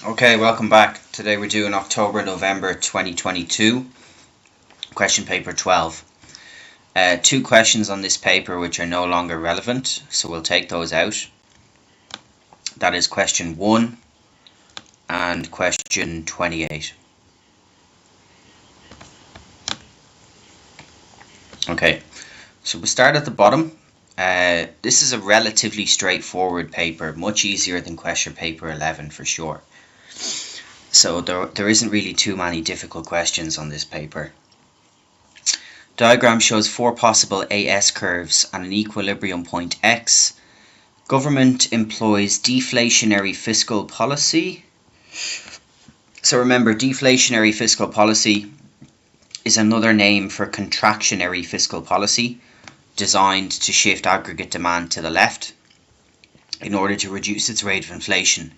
Okay, welcome back. Today we're doing October-November 2022, question paper 12. Two questions on this paper which are no longer relevant, so we'll take those out. That is question 1 and question 28. Okay, so we'll start at the bottom. This is a relatively straightforward paper, much easier than question paper 11 for sure. So there isn't really too many difficult questions on this paper. Diagram shows four possible AS curves and an equilibrium point X. Government employs deflationary fiscal policy. So remember, deflationary fiscal policy is another name for contractionary fiscal policy, designed to shift aggregate demand to the left in order to reduce its rate of inflation.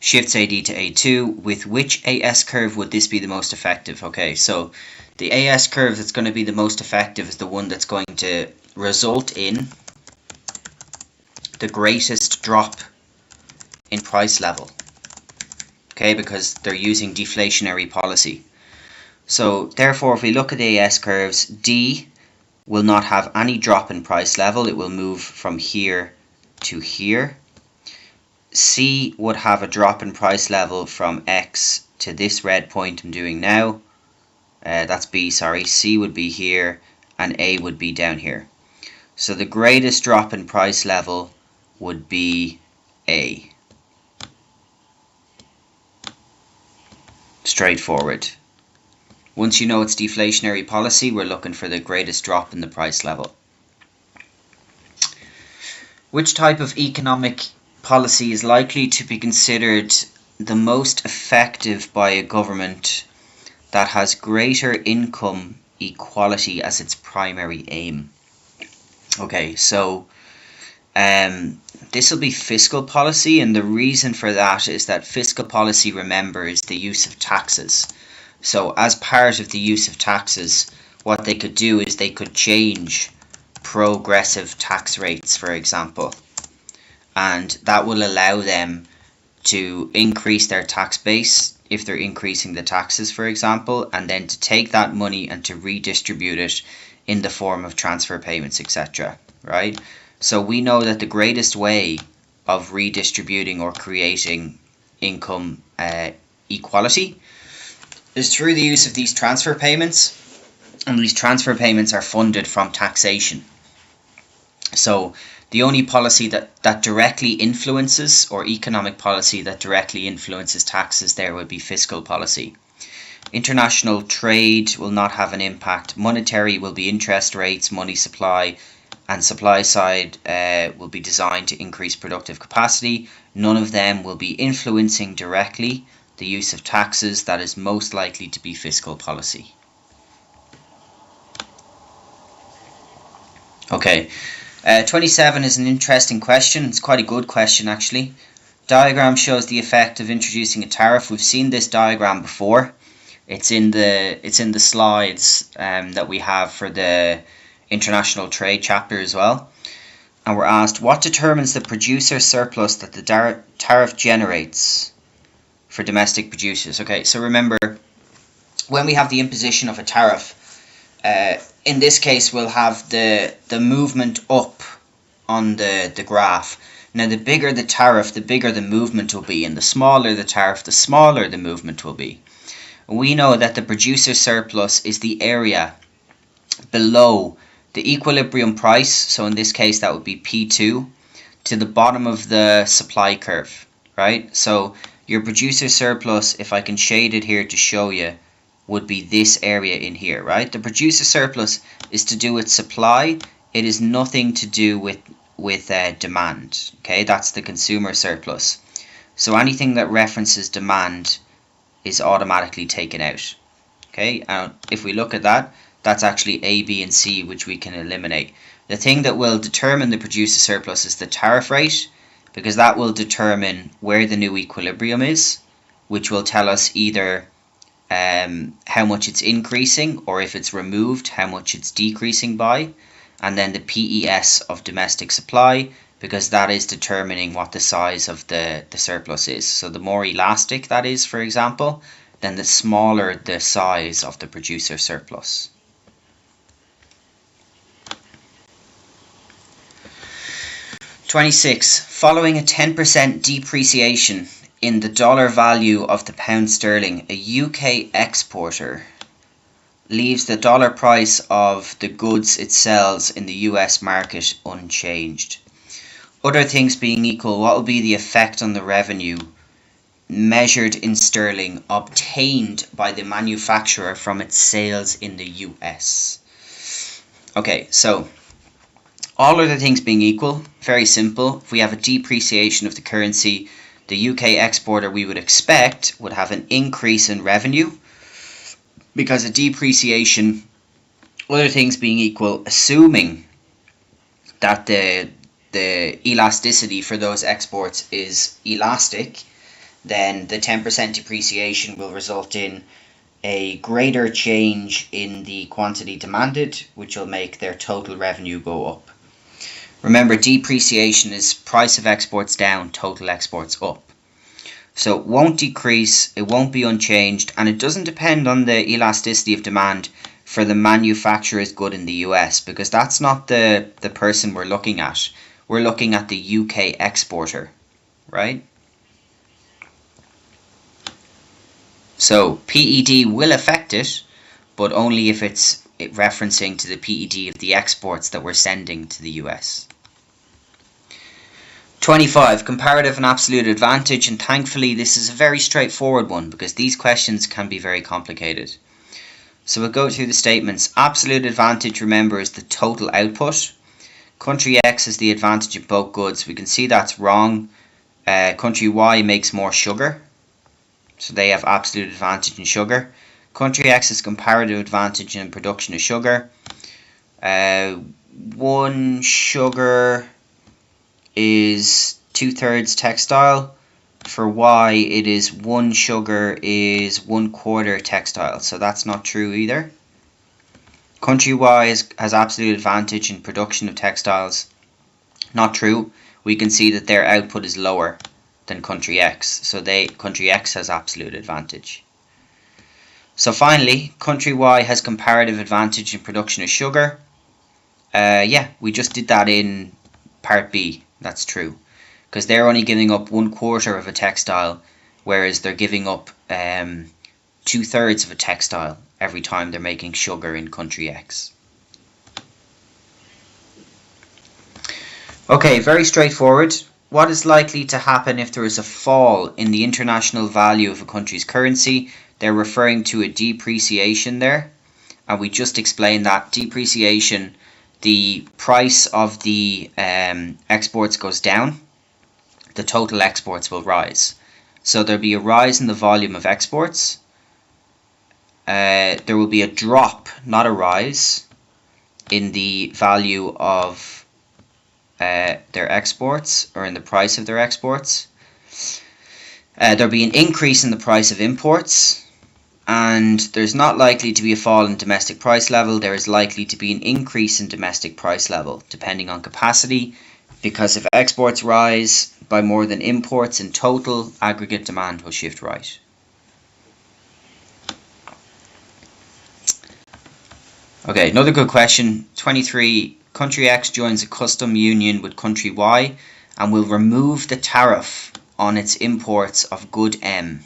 Shifts AD to A2. With which AS curve would this be the most effective? Okay, so the AS curve that's going to be the most effective is the one that's going to result in the greatest drop in price level. Okay, because they're using deflationary policy. So therefore, if we look at the AS curves, D will not have any drop in price level. It will move from here to here. C would have a drop in price level from X to this red point I'm doing now. That's B, sorry. C would be here and A would be down here. So the greatest drop in price level would be A. Straightforward. Once you know it's deflationary policy, we're looking for the greatest drop in the price level. Which type of economic policy is likely to be considered the most effective by a government that has greater income equality as its primary aim? Okay, so this will be fiscal policy, and the reason for that is that fiscal policy, remember, is the use of taxes. So as part of the use of taxes, what they could do is they could change progressive tax rates, for example, and that will allow them to increase their tax base if they're increasing the taxes, for example, and then to take that money and to redistribute it in the form of transfer payments, etc. Right? So we know that the greatest way of redistributing or creating income equality is through the use of these transfer payments, and these transfer payments are funded from taxation. So the only policy that directly influences, or economic policy that directly influences taxes there, would be fiscal policy. International trade will not have an impact. Monetary will be interest rates, money supply, and supply side will be designed to increase productive capacity. None of them will be influencing directly the use of taxes. That is most likely to be fiscal policy. Okay, 27 is an interesting question. It's quite a good question, actually. Diagram shows the effect of introducing a tariff. We've seen this diagram before. It's in the slides that we have for the international trade chapter as well. And we're asked, what determines the producer surplus that the tariff generates for domestic producers? Okay, so remember, when we have the imposition of a tariff, in this case we'll have the movement up on the graph. Now the bigger the tariff, the bigger the movement will be, and the smaller the tariff, the smaller the movement will be. We know that the producer surplus is the area below the equilibrium price, so in this case that would be P2, to the bottom of the supply curve, right? So your producer surplus, if I can shade it here to show you, would be this area in here, right? The producer surplus is to do with supply. It is nothing to do with demand. Okay, that's the consumer surplus. So anything that references demand is automatically taken out. Okay, and if we look at that, that's actually A, B, and C, which we can eliminate. The thing that will determine the producer surplus is the tariff rate, because that will determine where the new equilibrium is, which will tell us either how much it's increasing, or if it's removed, how much it's decreasing by, and then the PES of domestic supply, because that is determining what the size of the surplus is. So the more elastic that is, for example, then the smaller the size of the producer surplus. (26) Following a 10% depreciation in the dollar value of the pound sterling, a UK exporter leaves the dollar price of the goods it sells in the US market unchanged. Other things being equal, what will be the effect on the revenue measured in sterling obtained by the manufacturer from its sales in the US? Okay, so all other things being equal, very simple. If we have a depreciation of the currency, the UK exporter, we would expect, would have an increase in revenue, because a depreciation, other things being equal, assuming that the elasticity for those exports is elastic, then the 10% depreciation will result in a greater change in the quantity demanded, which will make their total revenue go up. Remember, depreciation is price of exports down, total exports up. So it won't decrease, it won't be unchanged, and it doesn't depend on the elasticity of demand for the manufacturer's good in the US, because that's not the person we're looking at. We're looking at the UK exporter, right? So PED will affect it, but only if it's referencing to the PED of the exports that we're sending to the US. 25. Comparative and absolute advantage, and thankfully this is a very straightforward one because these questions can be very complicated. So we'll go through the statements. Absolute advantage, remember, is the total output. Country X is the advantage of both goods. We can see that's wrong. Country Y makes more sugar, so they have absolute advantage in sugar. Country X has comparative advantage in production of sugar. One sugar is 2/3 textile. For Y, it is one sugar is 1/4 textile, so that's not true either. Country Y has absolute advantage in production of textiles. Not true. We can see that their output is lower than Country X, so Country X has absolute advantage. So finally, Country Y has comparative advantage in production of sugar. Yeah, we just did that in part B. That's true, because they're only giving up 1/4 of a textile, whereas they're giving up 2/3 of a textile every time they're making sugar in Country X. Okay, very straightforward. What is likely to happen if there is a fall in the international value of a country's currency? They're referring to a depreciation there, and we just explained that depreciation, the price of the exports goes down, the total exports will rise. So there'll be a rise in the volume of exports. There will be a drop, not a rise, in the value of their exports, or in the price of their exports. There'll be an increase in the price of imports. And there's not likely to be a fall in domestic price level. There is likely to be an increase in domestic price level, depending on capacity, because if exports rise by more than imports in total, aggregate demand will shift right. Okay, another good question. 23. Country X joins a custom union with Country Y and will remove the tariff on its imports of good M.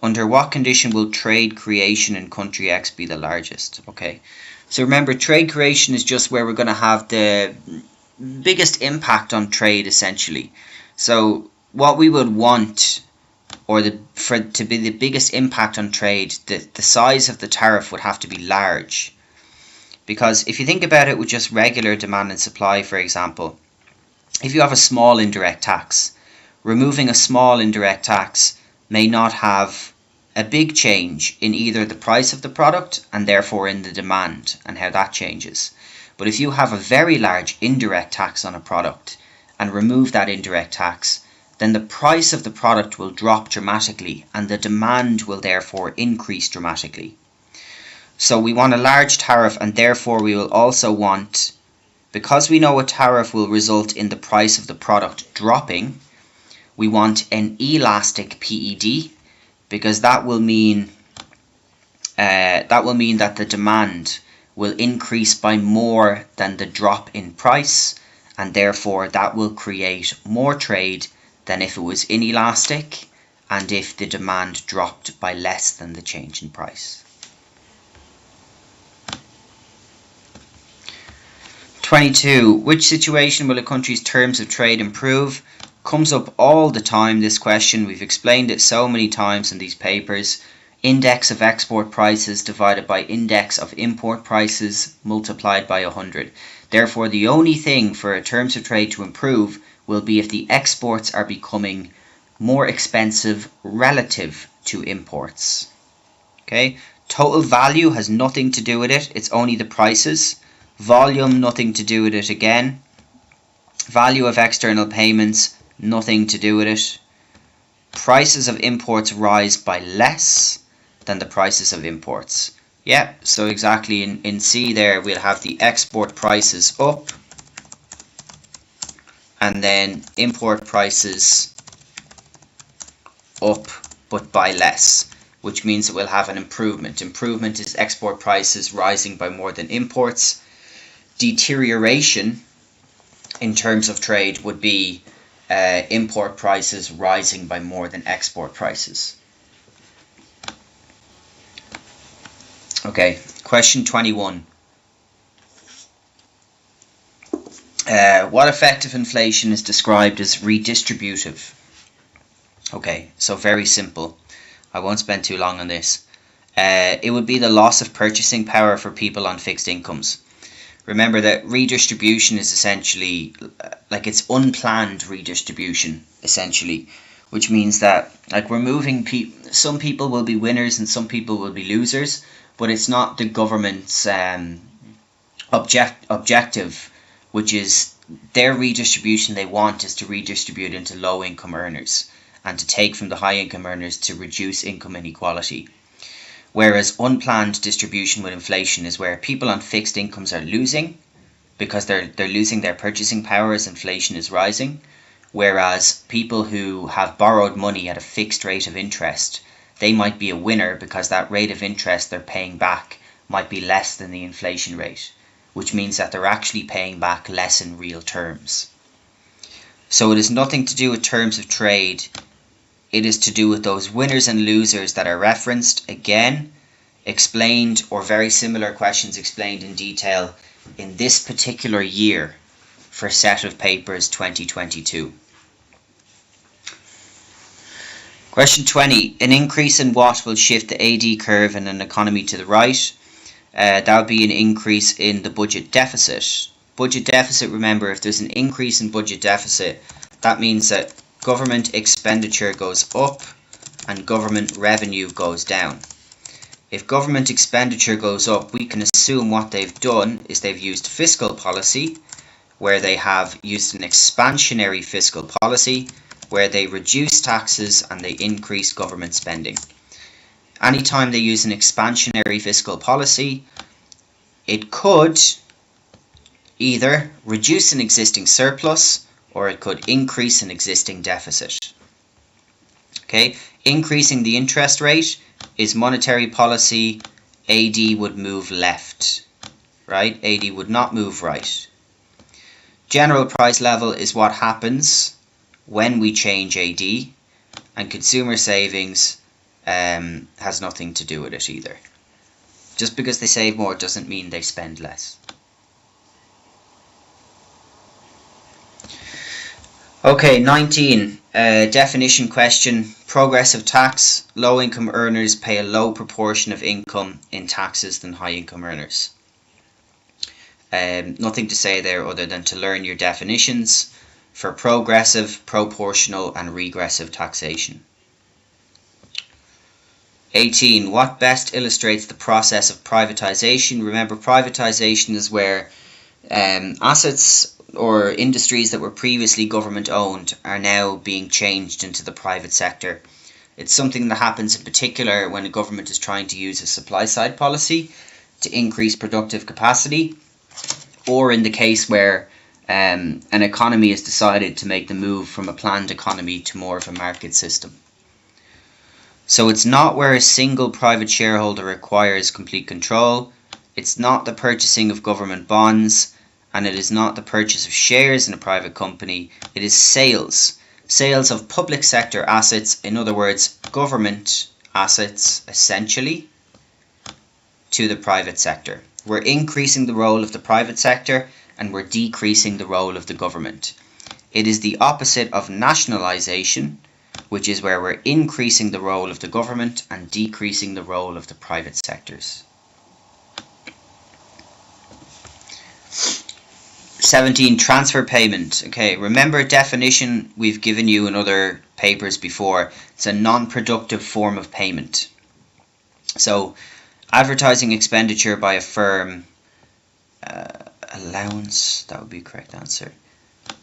Under what condition will trade creation in Country X be the largest? Okay, so remember, trade creation is just where we're going to have the biggest impact on trade, essentially. So what we would want, or for it to be the biggest impact on trade, the size of the tariff would have to be large. Because if you think about it with just regular demand and supply, for example, if you have a small indirect tax, removing a small indirect tax may not have a big change in either the price of the product and therefore in the demand and how that changes. But if you have a very large indirect tax on a product and remove that indirect tax, then the price of the product will drop dramatically and the demand will therefore increase dramatically. So we want a large tariff, and therefore we will also want because we know a tariff will result in the price of the product dropping, we want an elastic PED, because that will mean that the demand will increase by more than the drop in price, and therefore that will create more trade than if it was inelastic and if the demand dropped by less than the change in price. 22. Which situation will a country's terms of trade improve? Comes up all the time, this question. We've explained it so many times in these papers. Index of export prices divided by index of import prices multiplied by 100. Therefore, the only thing for terms of trade to improve will be if the exports are becoming more expensive relative to imports. Okay, total value has nothing to do with it, it's only the prices. Volume, nothing to do with it again. Value of external payments, nothing to do with it. Prices of imports rise by less than the prices of imports. Yeah, so exactly in C there we'll have the export prices up and then import prices up but by less, which means that we'll have an improvement. Improvement is export prices rising by more than imports. Deterioration in terms of trade would be import prices rising by more than export prices. Okay, question 21. What effect of inflation is described as redistributive? Okay, so very simple. I won't spend too long on this. It would be the loss of purchasing power for people on fixed incomes. Remember that redistribution is essentially like it's unplanned redistribution, essentially, which means that like we're moving some people will be winners and some people will be losers, but it's not the government's objective, which is their redistribution they want is to redistribute into low income earners and to take from the high income earners to reduce income inequality. Whereas unplanned distribution with inflation is where people on fixed incomes are losing because they're losing their purchasing power as inflation is rising, whereas people who have borrowed money at a fixed rate of interest, they might be a winner because that rate of interest they're paying back might be less than the inflation rate, which means that they're actually paying back less in real terms. So it is nothing to do with terms of trade. It is to do with those winners and losers that are referenced, again, explained, or very similar questions explained in detail in this particular year for set of papers 2022. Question 20. An increase in what will shift the AD curve in an economy to the right? That would be an increase in the budget deficit. Budget deficit, remember, if there's an increase in budget deficit, that means that government expenditure goes up and government revenue goes down. If government expenditure goes up, we can assume what they've done is they've used fiscal policy, where they have used an expansionary fiscal policy, where they reduce taxes and they increase government spending. Anytime they use an expansionary fiscal policy, it could either reduce an existing surplus or it could increase an existing deficit. Okay, increasing the interest rate is monetary policy. AD would move left, right? AD would not move right. General price level is what happens when we change AD, and consumer savings has nothing to do with it either. Just because they save more doesn't mean they spend less. Okay, 19. Definition question. Progressive tax. Low income earners pay a low proportion of income in taxes than high income earners. Nothing to say there other than to learn your definitions for progressive, proportional and regressive taxation. 18. What best illustrates the process of privatization? Remember, privatization is where assets or industries that were previously government owned are now being changed into the private sector. It's something that happens in particular when a government is trying to use a supply side policy to increase productive capacity, or in the case where an economy has decided to make the move from a planned economy to more of a market system. So it's not where a single private shareholder requires complete control, it's not the purchasing of government bonds, and it is not the purchase of shares in a private company, it is sales. Sales of public sector assets, in other words, government assets, essentially, to the private sector. We're increasing the role of the private sector and we're decreasing the role of the government. It is the opposite of nationalisation, which is where we're increasing the role of the government and decreasing the role of the private sectors. 17. Transfer payment. Okay, remember definition we've given you in other papers before. It's a non-productive form of payment. So, advertising expenditure by a firm, allowance, that would be the correct answer.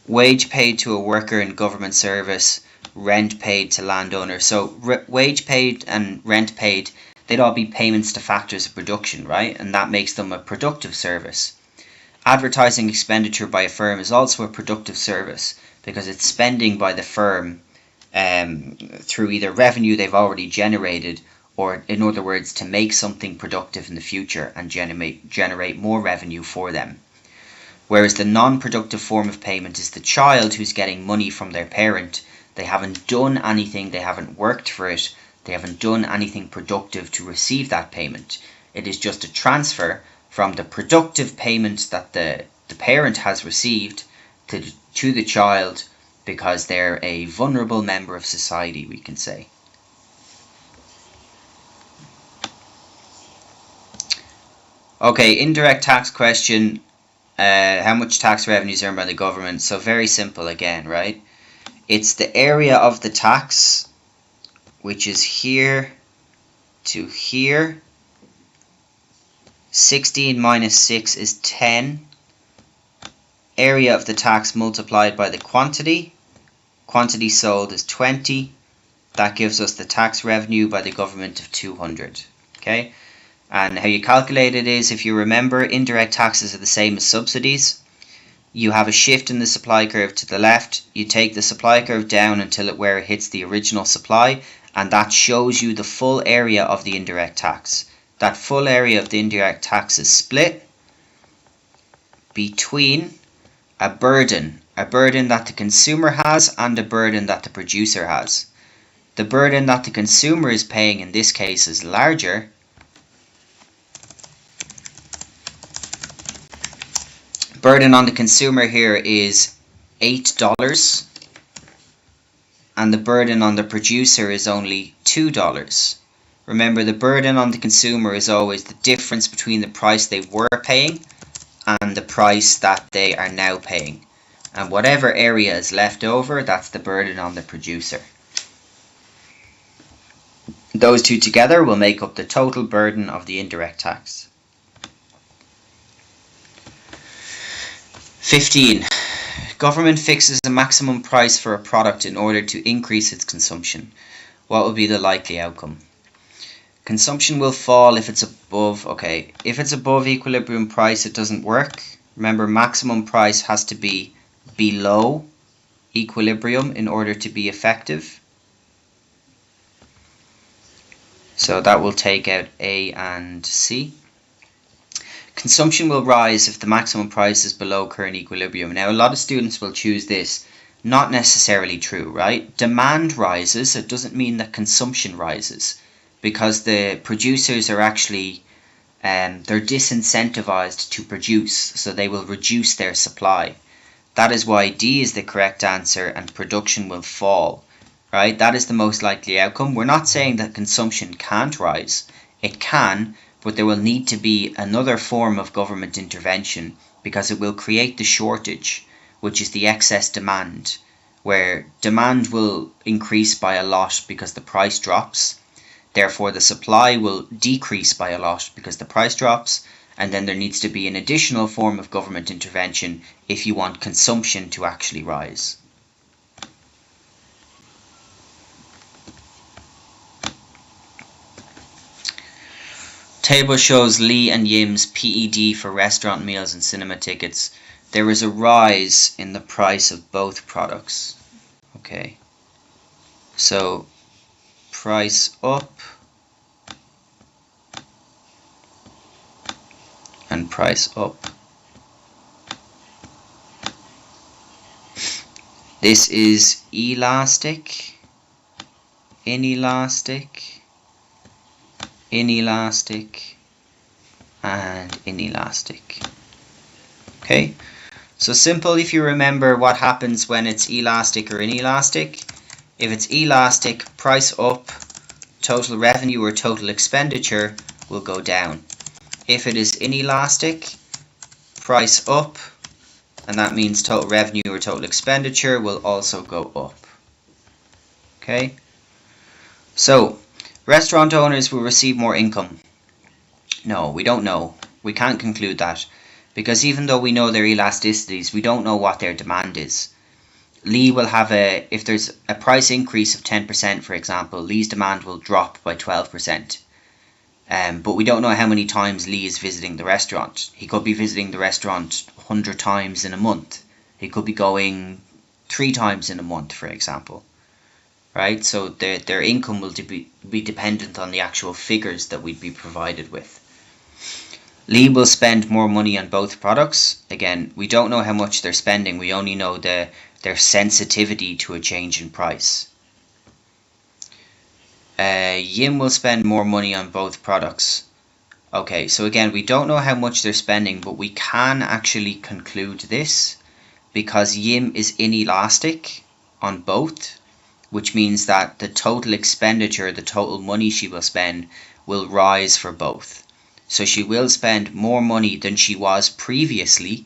Wage paid to a worker in government service, rent paid to landowners. So wage paid and rent paid, they'd all be payments to factors of production, right? And that makes them a productive service. Advertising expenditure by a firm is also a productive service because it's spending by the firm through either revenue they've already generated, or in other words, to make something productive in the future and generate more revenue for them. Whereas the non-productive form of payment is the child who's getting money from their parent. They haven't done anything, they haven't worked for it, they haven't done anything productive to receive that payment. It is just a transfer from the productive payment that the parent has received to the child because they're a vulnerable member of society, we can say. Okay, indirect tax question. How much tax revenue is earned by the government? So very simple again, right? It's the area of the tax, which is here to here. 16 minus 6 is 10. Area of the tax multiplied by the quantity. Quantity sold is 20. That gives us the tax revenue by the government of 200. Okay? And how you calculate it is, if you remember, indirect taxes are the same as subsidies. You have a shift in the supply curve to the left. You take the supply curve down until where it hits the original supply, and that shows you the full area of the indirect tax. That full area of the indirect tax is split between a burden that the consumer has and a burden that the producer has. The burden that the consumer is paying in this case is larger. Burden on the consumer here is $8, and the burden on the producer is only $2. Remember, the burden on the consumer is always the difference between the price they were paying and the price that they are now paying. And whatever area is left over, that's the burden on the producer. Those two together will make up the total burden of the indirect tax. 15. Government fixes a maximum price for a product in order to increase its consumption. What will be the likely outcome? Consumption will fall if it's above, if it's above equilibrium price, it doesn't work. Remember, maximum price has to be below equilibrium in order to be effective. So that will take out A and C. Consumption will rise if the maximum price is below current equilibrium. Now, a lot of students will choose this. Not necessarily true, right? Demand rises, it doesn't mean that consumption rises, because the producers are actually, they're disincentivized to produce, so they will reduce their supply. That is why D is the correct answer and production will fall, right? That is the most likely outcome. We're not saying that consumption can't rise. It can, but there will need to be another form of government intervention because it will create the shortage, which is the excess demand, where demand will increase by a lot because the price drops. Therefore, the supply will decrease by a lot because the price drops, and then there needs to be an additional form of government intervention if you want consumption to actually rise. Table shows Lee and Yim's PED for restaurant meals and cinema tickets. There is a rise in the price of both products. Okay, so price up and price up. This is elastic, inelastic, inelastic, and inelastic. Okay, so simple if you remember what happens when it's elastic or inelastic. If it's elastic, price up, total revenue or total expenditure will go down. If it is inelastic, price up, and that means total revenue or total expenditure will also go up. Okay, so restaurant owners will receive more income. No, we don't know. We can't conclude that, because even though we know their elasticities, we don't know what their demand is. Lee will have if there's a price increase of 10%, for example, Lee's demand will drop by 12%. But we don't know how many times Lee is visiting the restaurant. He could be visiting the restaurant 100 times in a month. He could be going 3 times in a month, for example. Right? So their income will be dependent on the actual figures that we'd be provided with. Lee will spend more money on both products. Again, we don't know how much they're spending. We only know their sensitivity to a change in price. Yim will spend more money on both products. Okay, so again, we don't know how much they're spending, but we can actually conclude this because Yim is inelastic on both, which means that the total expenditure, the total money she will spend, will rise for both. So she will spend more money than she was previously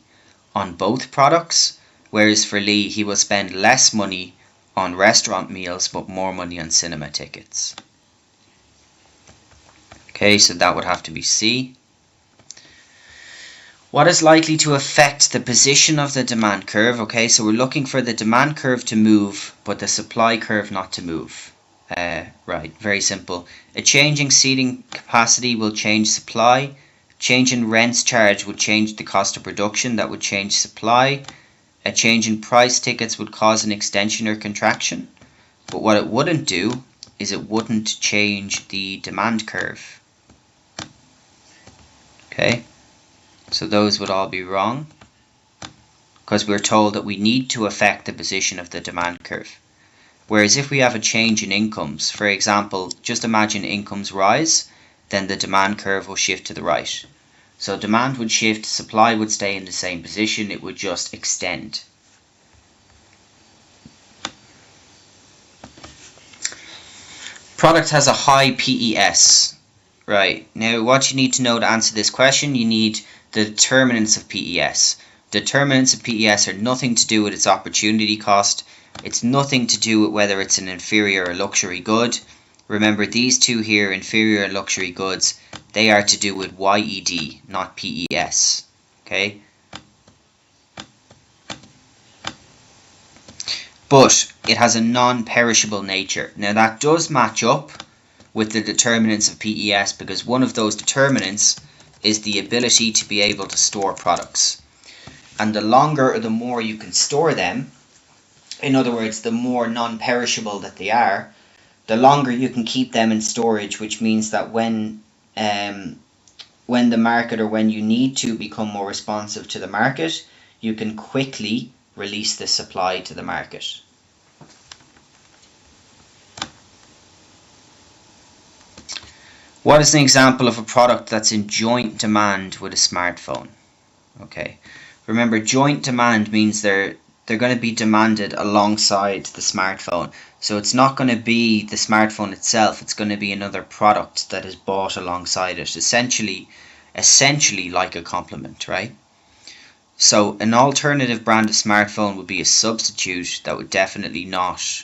on both products, whereas for Lee, he will spend less money on restaurant meals but more money on cinema tickets. Okay, so that would have to be C. What is likely to affect the position of the demand curve? Okay, so we're looking for the demand curve to move but the supply curve not to move. Right, very simple. A changing seating capacity will change supply. Change in rents charge would change the cost of production. That would change supply. A change in price tickets would cause an extension or contraction. But what it wouldn't do is it wouldn't change the demand curve. Okay, so those would all be wrong because we're told that we need to affect the position of the demand curve. Whereas if we have a change in incomes, for example, just imagine incomes rise, then the demand curve will shift to the right. So demand would shift, supply would stay in the same position, it would just extend. Product has a high PES. Right, now what you need to know to answer this question, you need the determinants of PES. Determinants of PES are nothing to do with its opportunity cost. It's nothing to do with whether it's an inferior or luxury good. Remember these two here, inferior and luxury goods, they are to do with YED, not PES. Okay? But it has a non-perishable nature. Now that does match up with the determinants of PES because one of those determinants is the ability to be able to store products. And the longer or the more you can store them, in other words, the more non-perishable that they are, the longer you can keep them in storage, which means that when the market or when you need to become more responsive to the market, you can quickly release the supply to the market. What is an example of a product that's in joint demand with a smartphone? Okay, remember joint demand means they're going to be demanded alongside the smartphone. So it's not going to be the smartphone itself, it's going to be another product that is bought alongside it. Essentially like a complement, right? So an alternative brand of smartphone would be a substitute that would definitely not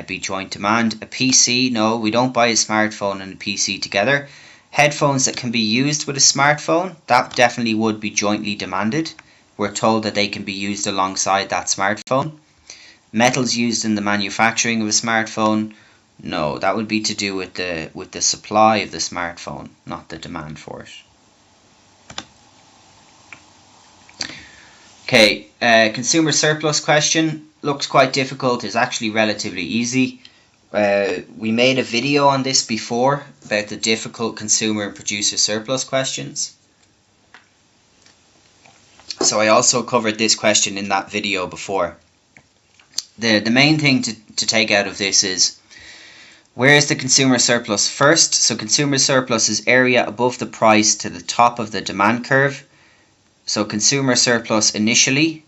be joint demand. A PC, no, we don't buy a smartphone and a PC together. Headphones that can be used with a smartphone, that definitely would be jointly demanded. We're told that they can be used alongside that smartphone. Metals used in the manufacturing of a smartphone No, that would be to do with the supply of the smartphone, not the demand for it. Okay, consumer surplus question looks quite difficult. It's actually relatively easy. We made a video on this before about the difficult consumer and producer surplus questions. So I also covered this question in that video before. The main thing to take out of this is, where is the consumer surplus first? So consumer surplus is area above the price to the top of the demand curve. So consumer surplus initially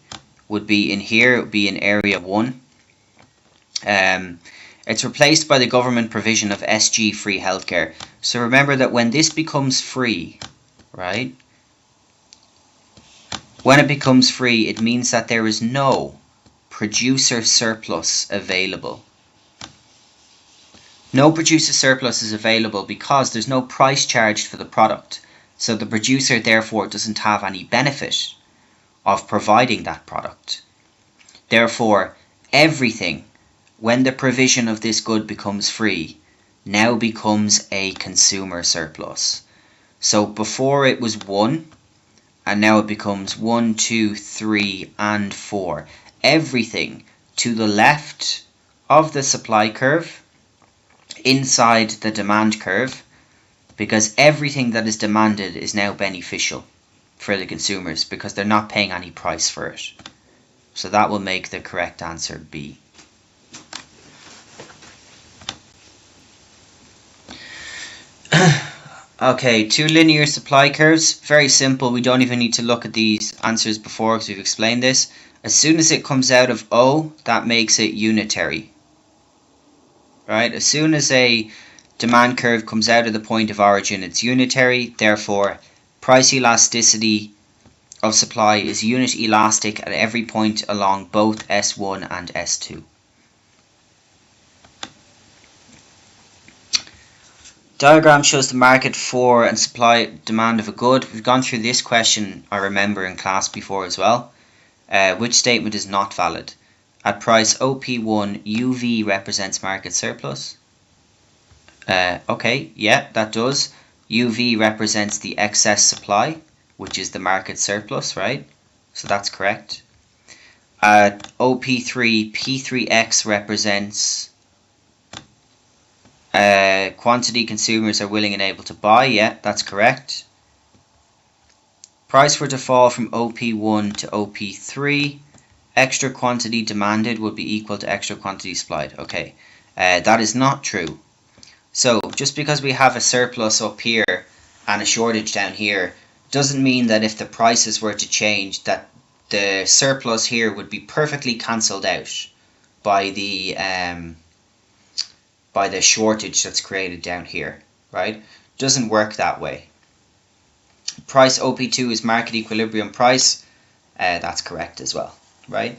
would be in here, it would be in area 1. It's replaced by the government provision of SG free healthcare. So remember that when this becomes free, right? When it becomes free, it means that there is no producer surplus available. No producer surplus is available because there's no price charged for the product. So the producer therefore doesn't have any benefit of providing that product. Therefore, everything, when the provision of this good becomes free, now becomes a consumer surplus. So before it was 1, and now it becomes 1, 2, 3, and 4. Everything to the left of the supply curve, inside the demand curve, because everything that is demanded is now beneficial for the consumers because they're not paying any price for it. So that will make the correct answer B. Okay, 2 linear supply curves. Very simple. We don't even need to look at these answers before because we've explained this. As soon as it comes out of O, that makes it unitary. Right? As soon as a demand curve comes out of the point of origin, it's unitary. Therefore, price elasticity of supply is unit elastic at every point along both S1 and S2. Diagram shows the market for and supply demand of a good. We've gone through this question, I remember, in class before as well. Which statement is not valid? At price OP1, UV represents market surplus. Okay, yeah, that does. UV represents the excess supply, which is the market surplus, right? So that's correct. OP3, P3X represents quantity consumers are willing and able to buy. Yeah, that's correct. Price were to fall from OP1 to OP3. Extra quantity demanded would be equal to extra quantity supplied. Okay, that is not true. So just because we have a surplus up here and a shortage down here doesn't mean that if the prices were to change that the surplus here would be perfectly cancelled out by the shortage that's created down here, right? Doesn't work that way. Price OP2 is market equilibrium price. That's correct as well, right?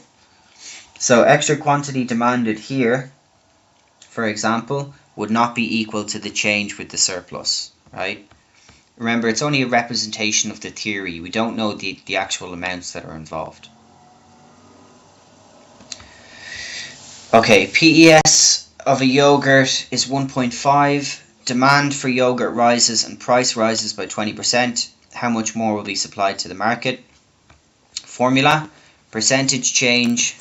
So extra quantity demanded here, for example, would not be equal to the change with the surplus, right? Remember, it's only a representation of the theory. We don't know the actual amounts that are involved. Okay, PES of a yogurt is 1.5. Demand for yogurt rises and price rises by 20%. How much more will be supplied to the market? Formula, percentage change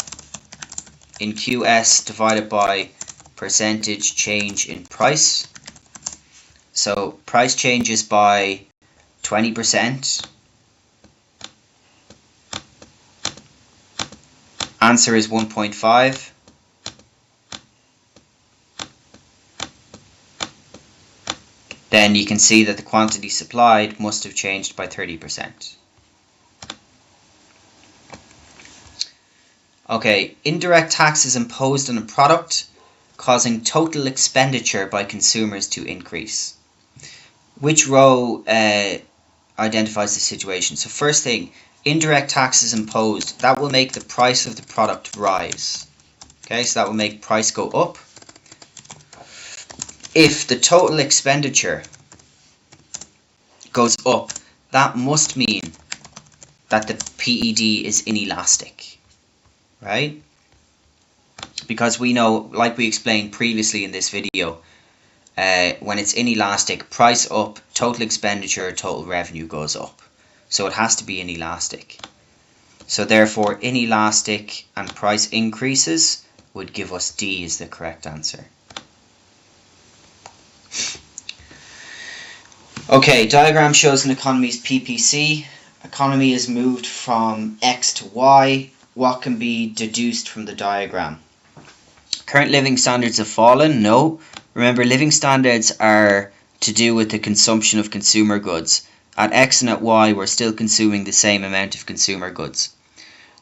in QS divided by percentage change in price. So price changes by 20%. Answer is 1.5. Then you can see that the quantity supplied must have changed by 30%. Okay, indirect tax is imposed on a product, causing total expenditure by consumers to increase. Which row identifies the situation? So first thing, indirect tax is imposed. That will make the price of the product rise. Okay, so that will make price go up. If the total expenditure goes up, that must mean that the PED is inelastic, right? because we know, like we explained previously in this video, when it's inelastic, price up, total expenditure, total revenue goes up. So it has to be inelastic. So therefore, inelastic and price increases would give us D as the correct answer. Okay, diagram shows an economy's PPC. Economy is moved from X to Y. What can be deduced from the diagram? Current living standards have fallen? No. Remember, living standards are to do with the consumption of consumer goods. At X and at Y, we're still consuming the same amount of consumer goods.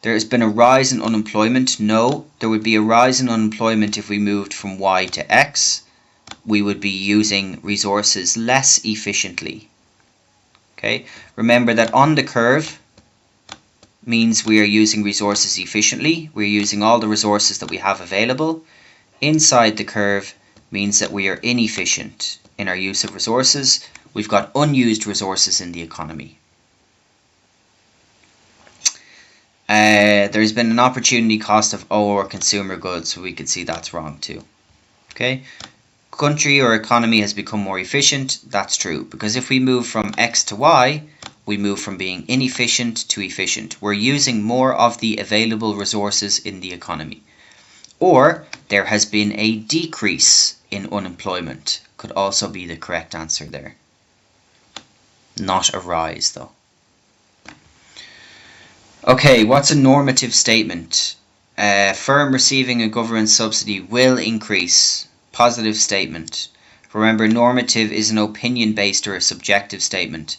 There has been a rise in unemployment? No. There would be a rise in unemployment if we moved from Y to X. We would be using resources less efficiently. Okay. Remember that on the curve means we are using resources efficiently. We're using all the resources that we have available. Inside the curve means that we are inefficient in our use of resources. We've got unused resources in the economy. There's been an opportunity cost of O or consumer goods, so we could see that's wrong too. Okay. Country or economy has become more efficient. That's true, because if we move from X to Y, we move from being inefficient to efficient. We're using more of the available resources in the economy. Or there has been a decrease in unemployment. Could also be the correct answer there. Not a rise though. Okay, what's a normative statement? A firm receiving a government subsidy will increase. Positive statement. Remember, normative is an opinion-based or a subjective statement.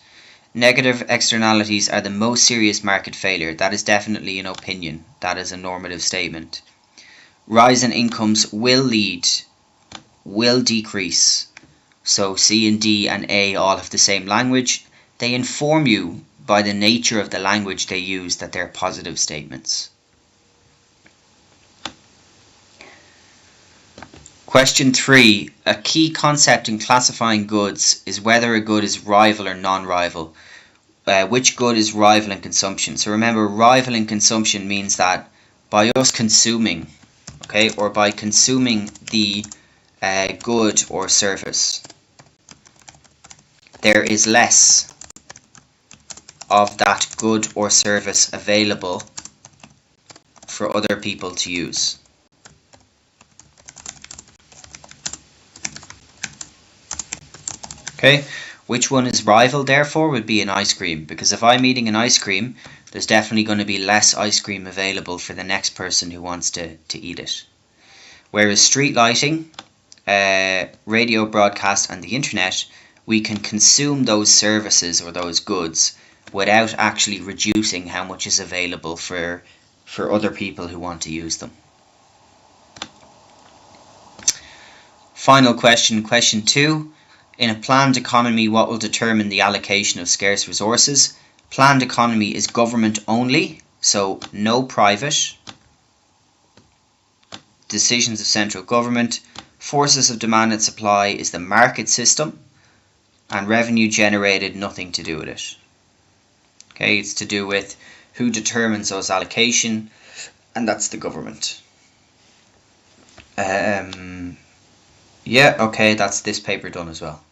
Negative externalities are the most serious market failure. That is definitely an opinion. That is a normative statement. Rise in incomes will lead, will decrease. So C and D and A all have the same language. They inform you by the nature of the language they use that they're positive statements. Question 3. A key concept in classifying goods is whether a good is rival or non-rival. Which good is rival in consumption? So remember, rival in consumption means that by us consuming, okay, or by consuming the good or service, there is less of that good or service available for other people to use. Okay, which one is rival therefore would be an ice cream, because if I'm eating an ice cream, there's definitely going to be less ice cream available for the next person who wants to eat it. Whereas street lighting, radio broadcast and the internet, we can consume those services or those goods without actually reducing how much is available for other people who want to use them. Final question, question 2. In a planned economy, what will determine the allocation of scarce resources? Planned economy is government only, so no private. Decisions of central government. Forces of demand and supply is the market system. And revenue generated, nothing to do with it. Okay, it's to do with who determines those allocation, and that's the government. Yeah, okay, that's this paper done as well.